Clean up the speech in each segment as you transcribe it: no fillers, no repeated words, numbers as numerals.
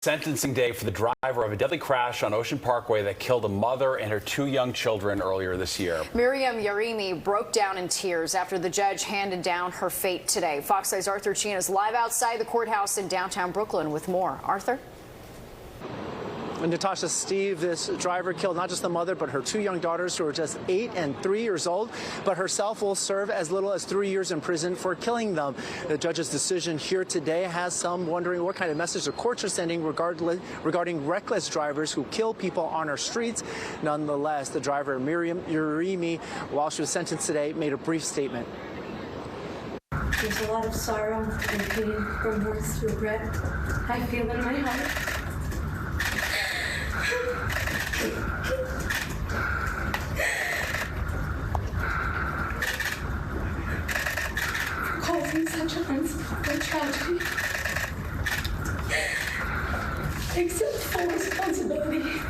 Sentencing day for the driver of a deadly crash on Ocean Parkway that killed a mother and her 2 young children earlier this year. Miriam Yarimi broke down in tears after the judge handed down her fate today. Fox 5's Arthur Chien is live outside the courthouse in downtown Brooklyn with more. Arthur? Natasha, Steve, this driver killed not just the mother, but her 2 young daughters who are just 8 and 3 years old, but herself will serve as little as 3 years in prison for killing them. The judge's decision here today has some wondering what kind of message the courts are sending regarding reckless drivers who kill people on our streets. Nonetheless, the driver, Miriam Yarimi, while she was sentenced today, made a brief statement. There's a lot of sorrow and pain, remorse, regret. I feel in my heart. Causing such an unspeakable tragedy. Accept full responsibility.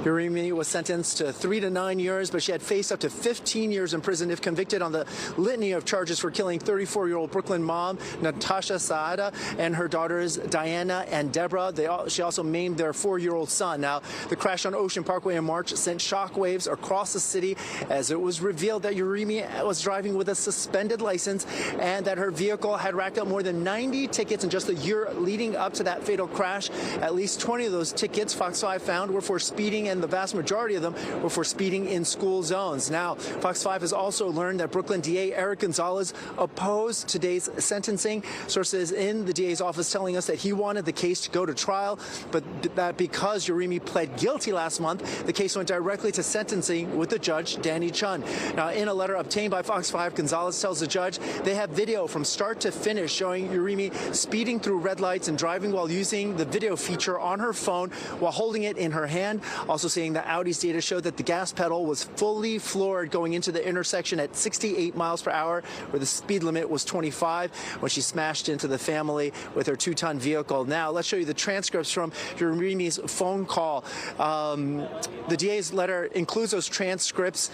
Yarimi was sentenced to 3 to 9 years, but she had faced up to 15 years in prison if convicted on the litany of charges for killing 34-year-old Brooklyn mom Natasha Saada and her daughters Diana and Deborah. She also maimed their 4-year-old son. Now, the crash on Ocean Parkway in March sent shockwaves across the city as it was revealed that Yarimi was driving with a suspended license and that her vehicle had racked up more than 90 tickets in just the year leading up to that fatal crash. At least 20 of those tickets, Fox 5 found, were for speeding, and the vast majority of them were for speeding in school zones. Now, Fox 5 has also learned that Brooklyn DA Eric Gonzalez opposed today's sentencing. Sources in the DA's office telling us that he wanted the case to go to trial, but that because Yarimi pled guilty last month, the case went directly to sentencing with the judge, Danny Chun. Now, in a letter obtained by Fox 5, Gonzalez tells the judge they have video from start to finish showing Yarimi speeding through red lights and driving while using the video feature on her phone while holding it in her hand. Also saying that Audi's data showed that the gas pedal was fully floored going into the intersection at 68 miles per hour, where the speed limit was 25, when she smashed into the family with her 2-ton vehicle. Now, let's show you the transcripts from Yarimi's phone call. The DA's letter includes those transcripts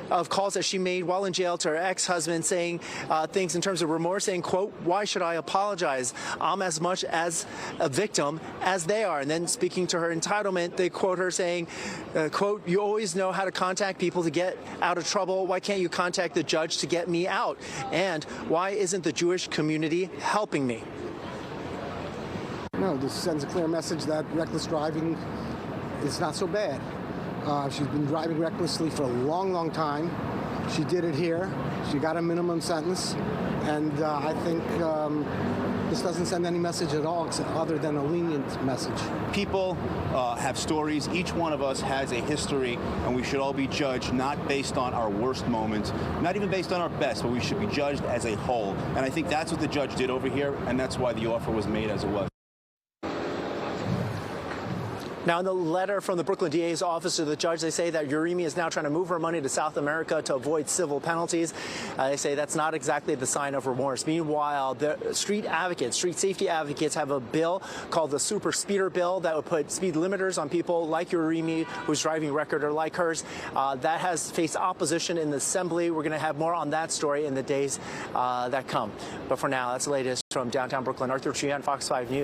of calls that she made while in jail to her ex-husband, saying things in terms of remorse, saying, quote, "Why should I apologize? I'm as much as a victim as they are." And then speaking to her entitlement, they quote her saying, quote, "You always know how to contact people to get out of trouble. Why can't you contact the judge to get me out? And why isn't the Jewish community helping me?" No, this sends a clear message that reckless driving is not so bad. She's been driving recklessly for a long, long time. She did it here. She got a minimum sentence. And I think this doesn't send any message at all other than a lenient message. People have stories. Each one of us has a history, and we should all be judged not based on our worst moments, not even based on our best, but we should be judged as a whole. And I think that's what the judge did over here, and that's why the offer was made as it was. Now, in the letter from the Brooklyn DA's office to the judge, they say that Yarimi is now trying to move her money to South America to avoid civil penalties. They say that's not exactly the sign of remorse. Meanwhile, the street safety advocates have a bill called the Super Speeder Bill that would put speed limiters on people like Yarimi, whose driving record are like hers. That has faced opposition in the Assembly. We're going to have more on that story in the days that come. But for now, that's the latest from downtown Brooklyn. Arthur Chien, Fox 5 News.